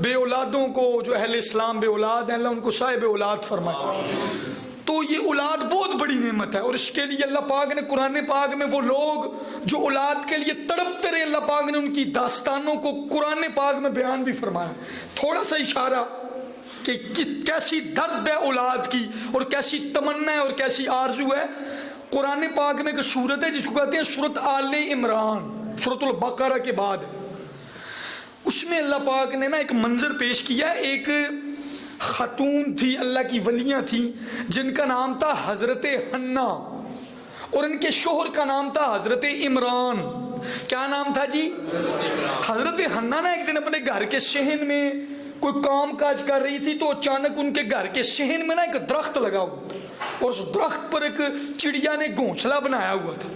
بے اولادوں کو جو اہل اسلام بے اولاد ہیں اللہ ان کو صاحب اولاد فرمائے۔ تو یہ اولاد بہت بڑی نعمت ہے، اور اس کے لیے اللہ پاک نے قرآن پاک میں وہ لوگ جو اولاد کے لیے تڑپتے رہے، اللہ پاک نے ان کی داستانوں کو قرآن پاک میں بیان بھی فرمایا۔ تھوڑا سا اشارہ کہ کیسی درد ہے اولاد کی، اور کیسی تمنا ہے اور کیسی آرزو ہے۔ قرآن پاک میں ایک سورت ہے جس کو کہتے ہیں سورت آل عمران، سورت البقرہ کے بعد ہے۔ اس میں اللہ پاک نے نا ایک منظر پیش کیا ہے۔ ایک خاتون تھی، اللہ کی ولیاں تھیں، جن کا نام تھا حضرت حنا، اور ان کے شوہر کا نام تھا حضرت عمران۔ کیا نام تھا جی؟ حضرت حنا نا ایک دن اپنے گھر کے صحن میں کوئی کام کاج کر رہی تھی، تو اچانک ان کے گھر کے صحن میں نا ایک درخت لگا ہوا تھا، اور اس درخت پر ایک چڑیا نے گھونسلہ بنایا ہوا تھا۔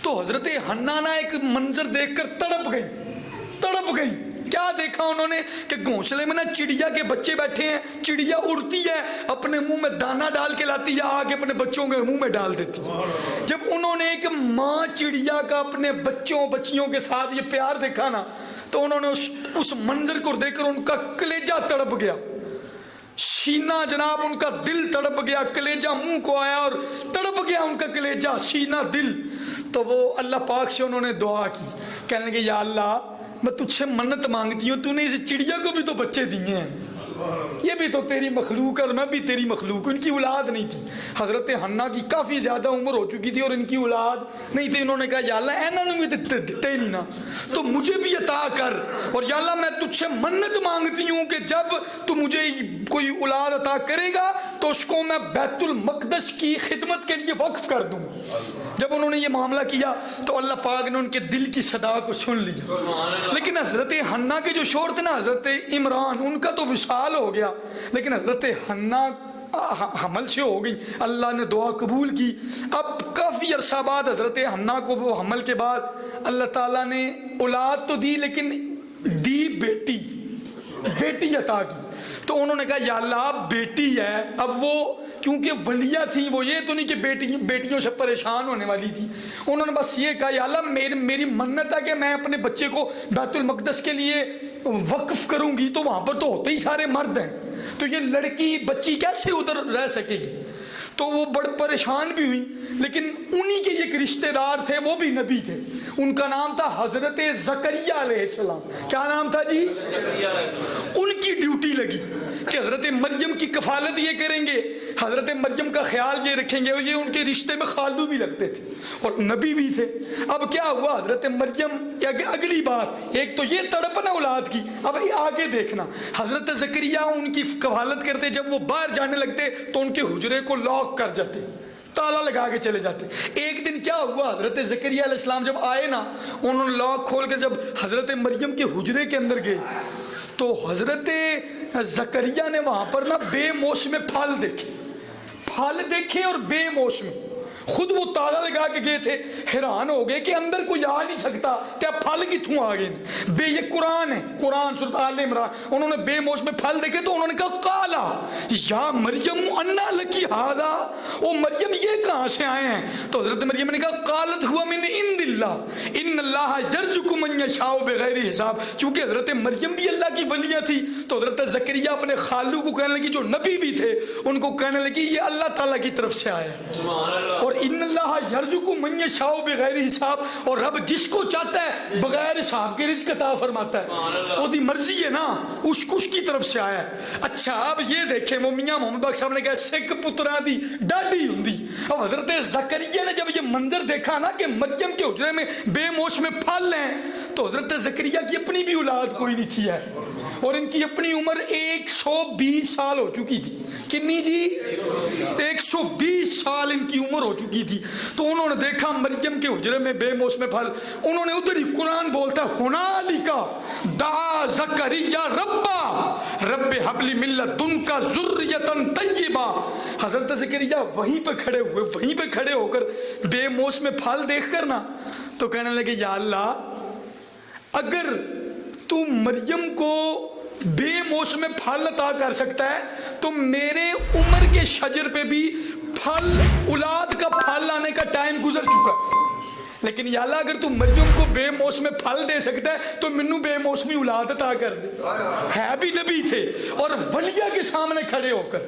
تو حضرت حنا نا ایک منظر دیکھ کر تڑپ گئی۔ کیا دیکھا انہوں نے کہ گھونسلے میں نا چڑیا کے بچے بیٹھے ہیں، چڑیا اڑتی ہے، اپنے منہ میں دانا ڈال کے لاتی ہے، آگے اپنے بچوں کے منہ میں ڈال دیتی ہے۔ جب انہوں نے ایک ماں چڑیا کا اپنے بچیوں کے ساتھ یہ پیار دیکھا نا، تو انہوں نے اس منظر کو دیکھ کر ان کا کلیجہ تڑپ گیا، سینہ جناب ان کا دل تڑپ گیا، کلیجہ منہ کو آیا اور تڑپ گیا ان کا کلیجہ، سینہ، دل۔ تو وہ اللہ پاک سے انہوں نے دعا کی، کہنے لگے یا اللہ میں تجھ سے منت مانگتی ہوں، تو نے اس چڑیا کو بھی تو بچے دیے ہیں، یہ بھی تو تیری مخلوق ہے اور میں بھی تیری مخلوق۔ ان کی اولاد نہیں تھی، حضرت حنا کی کافی زیادہ عمر ہو چکی تھی اور ان کی اولاد نہیں تھی۔ انہوں نے کہا یا اللہ اینا نے بھی دیتے ہی نہیں نا، تو مجھے بھی عطا کر، اور یا اللہ میں تجھ سے منت مانگتی ہوں کہ جب تو مجھے کوئی اولاد عطا کرے گا تو اس کو میں بیت المقدس کی خدمت کے لیے وقف کر دوں۔ جب انہوں نے یہ معاملہ کیا تو اللہ پاک نے ان کے دل کی صدا کو سن لیا۔ لیکن حضرت حنا کے جو شوہر تھے نا حضرت عمران، ان کا تو وصال ہو گیا، لیکن حضرت حنا حمل سے ہو گئی، اللہ نے دعا قبول کی۔ اب کافی عرصہ بعد حضرت حنا کو وہ حمل کے بعد اللہ تعالیٰ نے اولاد تو دی، لیکن دی بیٹی عطا کی۔ تو انہوں نے کہا یا اللہ بیٹی ہے، اب وہ کیونکہ ولیہ تھی، وہ یہ تو نہیں کہ بیٹیوں سے پریشان ہونے والی تھی، انہوں نے بس یہ کہا یا اللہ میری منت ہے کہ میں اپنے بچے کو بیت المقدس کے لیے وقف کروں گی، تو وہاں پر تو ہوتے ہی سارے مرد ہیں، تو یہ لڑکی بچی کیسے ادھر رہ سکے گی؟ تو وہ بڑے پریشان بھی ہوئی، لیکن انہی کے ایک رشتہ دار تھے، وہ بھی نبی تھے، ان کا نام تھا حضرت زکریا علیہ السلام۔ کیا نام تھا جی؟ ان کی ڈیوٹی لگی کہ حضرت مریم کی کفالت یہ کریں گے، حضرت مریم کا خیال یہ رکھیں گے، اور یہ ان کے رشتے میں خالو بھی لگتے تھے اور نبی بھی تھے۔ اب کیا ہوا، حضرت مریم اگلی بات، ایک تو یہ تڑپنا اولاد کی، اب آگے دیکھنا، حضرت زکریا ان کی کفالت کرتے، جب وہ باہر جانے لگتے تو ان کے حجرے کو لاک کر جاتے، تالا لگا کے چلے جاتے۔ ایک دن کیا ہوا، حضرت زکریا علیہ السلام جب آئے نا، انہوں نے لاک کھول کے جب حضرت مریم کے حجرے کے اندر گئے تو حضرت زکریا نے وہاں پر نا بے موسم پھل دیکھے اور بے موسم، خود وہ تالا لگا کے گئے تھے، حیران ہو گئے کہ اندر کوئی آ نہیں سکتا، کیا پھل کتوں آ گئے؟ بے، یہ قرآن ہے، قرآن سورۃ آل عمران، انہوں نے بے موسم پھل دیکھے تو انہوں نے کہا قالا یا مریم انا لکی ھذا، او مریم یہ کہاں سے آئے ہیں؟ تو حضرت مریم نے کہا قالت ہوا من عند اللہ ان اللہ یرزق من یشاء بغیر حساب۔ کیونکہ حضرت مریم بھی اللہ کی ولیہ تھی تو حضرت زکریا اپنے خالو کو کہنے لگی، جو نبی بھی تھے ان کو کہنے لگی یہ اللہ تعالیٰ کی طرف سے آیا ہے، اور ان اللہ یرزق من یشاء بغیر حساب، اور رب جس کو چاہتا ہے بغیر حساب کے رزق عطا فرماتا ہے، وہ دی مرضی ہے نا، اس کی طرف سے آیا ہے۔ اچھا اب یہ دیکھیں، وہ میاں محمد باقر صاحب نے کہا سکھ پترا دی ڈاڈی ہوندی۔ اب حضرت زکریا نے جب یہ منظر دیکھا نا کہ مریم کے حجرے میں بے موسم پھل ہیں، تو حضرت زکریا کی اپنی بھی اولاد کوئی نہیں تھی ہے، اور ان کی اپنی عمر 120 سال ہو چکی تھی۔ کنی جی؟ 120 سال ان کی عمر ہو چکی تھی۔ تو انہوں نے دیکھا مریم کے حجرے میں بے موسم پھل، انہوں نے ادھر ہی قرآن بولتا ہے ہنالکا دعا زکریا رب حب لی من لدنک ذریۃ طیبہ۔ حضرت زکریا وہیں پہ کھڑے ہو کر بے موسم پھل دیکھ کر نا تو کہنے لگے یا اللہ اگر تو مریم کو بے موسم پھل عطا کر سکتا ہے تو میرے عمر کے شجر پہ بھی پھل، اولاد کا پھل آنے کا ٹائم گزر چکا، لیکن یا اللہ اگر تو مریم کو بے موسم پھل دے سکتا ہے تو منو بے موسمی اولاد عطا کر دے. ہے بھی نبی تھے اور ولیہ کے سامنے کھڑے ہو کر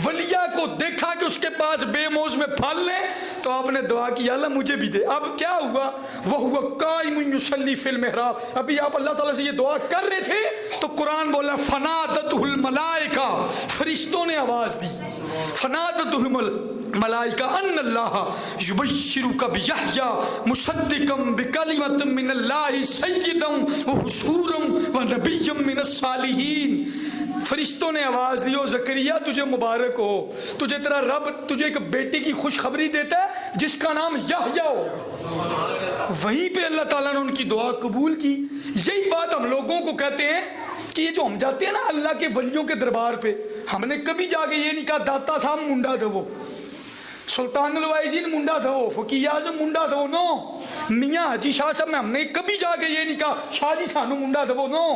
ولیہ کو دیکھا کہ اس کے پاس بے موسم پھل ہے تو آپ نے دعا کی یا اللہ مجھے بھی دے. اب کیا ہوا؟ وَهُوَ قَائِمٌ يُصَلِّي فِي الْمِحْرَابِ. ابھی آپ اللہ تعالیٰ سے یہ دعا کر رہے تھے تو قرآن بولا فَنَادَتْهُ الْمَلَائِكَةُ, فرشتوں نے آواز دی. فَنَادَتْهُ الْمَلَائِكَةُ أَنَّ اللَّهَ يُبَشِّرُكَ بِيَحْيَىٰ مُصَدِّقًا بِكَلِمَةٍ مِّنَ اللَّهِ سَيِّدًا وَحَصُورًا وَنَبِيًّا مِّنَ الصَّالِحِينَ. فرشتوں نے آواز دی, او زکریا تجھے مبارک ہو, تجھے تیرا رب تجھے ایک بیٹی کی خوشخبری دیتا ہے جس کا نام یحییٰ ہوگا. وہیں پہ اللہ تعالیٰ نے ان کی دعا قبول کی. یہی بات ہم لوگوں کو کہتے ہیں کہ یہ جو ہم جاتے ہیں نا اللہ کے ولیوں کے دربار پہ, ہم نے کبھی جا کے یہ نہیں کہا داتا صاحب منڈا دو, سلطان الوائزین منڈا دو, فقیہ اعظم منڈا دو, نو. میاں حاجی شاہ صاحب میں ہم نے کبھی جا کے یہ نہیں کہا شاہ جی سانو منڈا دو, نو.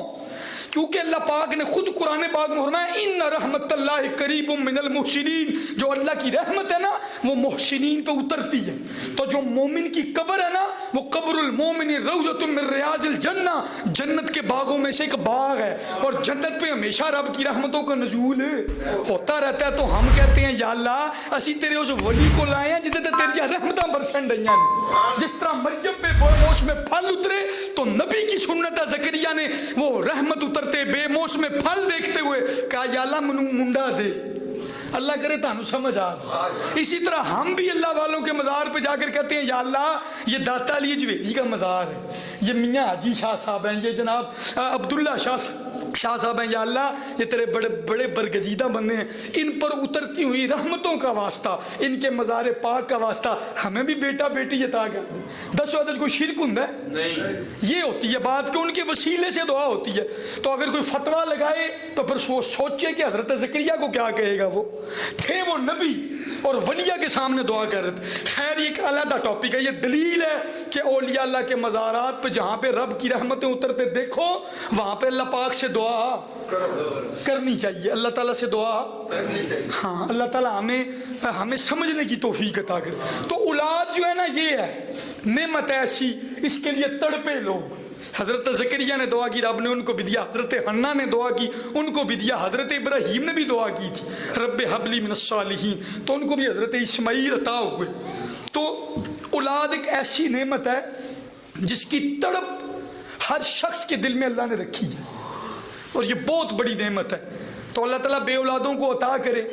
کیونکہ اللہ پاک نے خود قرآن پاک میں فرمایا ان رحمت اللہ قریب من المحسنین, جو اللہ کی رحمت ہے نا وہ محسنین پہ اترتی ہے. تو جو مومن کی قبر ہے نا وہ قبر المومن روضۃ من ریاض الجنہ, جنت کے باغوں میں سے ایک باغ ہے, اور جنت پہ ہمیشہ رب کی رحمتوں کا نزول ہوتا رہتا ہے. تو ہم کہتے ہیں یا اللہ اسی تیرے اس ولی کو لائے ہیں جدے تیری رحمتاں برسن ڈیاں. جس طرح مریم پہ بے موسم پھل اترے تو نبی کی سنت ہے زکریا نے وہ رحمت اترتے بے موسم پھل دیکھتے ہوئے کہا یا اللہ منو منڈا دے. اللہ کرے تانوں سمجھ آ جائے. اسی طرح ہم بھی اللہ والوں کے مزار پہ جا کر کہتے ہیں یا اللہ یہ داتا علی جویری کا مزار ہے, یہ میاں حاجی شاہ صاحب ہیں, یہ جناب عبداللہ شاہ صاحب ہیں, یا اللہ یہ تیرے بڑے بڑے برگزیدہ بندے ہیں, ان پر اترتی ہوئی رحمتوں کا واسطہ, ان کے مزار پاک کا واسطہ ہمیں بھی بیٹا بیٹی عطا کر دے. دس وعدہ کوئی شرک ہوں نہیں, یہ ہوتی ہے بات کہ ان کے وسیلے سے دعا ہوتی ہے. تو اگر کوئی فتویٰ لگائے تو پھر وہ سوچے کہ حضرت زکریا کو کیا کہے گا. وہ تھے وہ نبی اور ولیہ کے سامنے دعا کر رہے تھے. خیر یہ ایک علیحدہ ٹاپک ہے. یہ دلیل ہے کہ اولیاء اللہ کے مزارات پہ جہاں پہ رب کی رحمتیں اترتے دیکھو وہاں پہ اللہ پاک سے دعا کرنی چاہیے, اللہ تعالیٰ سے دعا. ہاں اللہ تعالیٰ ہمیں سمجھنے کی توفیق عطا کرے. تو اولاد جو ہے نا یہ ہے نعمت ایسی, اس کے لیے تڑپے لوگ. حضرت زکریا نے دعا کی, رب نے ان کو بھی دیا. حضرت حنا نے دعا کی, ان کو بھی دیا. حضرت ابراہیم نے بھی دعا کی تھی رب حب لی من الصالحین, تو ان کو بھی حضرت اسماعیل عطا ہوئے. تو اولاد ایک ایسی نعمت ہے جس کی تڑپ ہر شخص کے دل میں اللہ نے رکھی ہے, اور یہ بہت بڑی نعمت ہے. تو اللہ تعالیٰ بے اولادوں کو عطا کرے.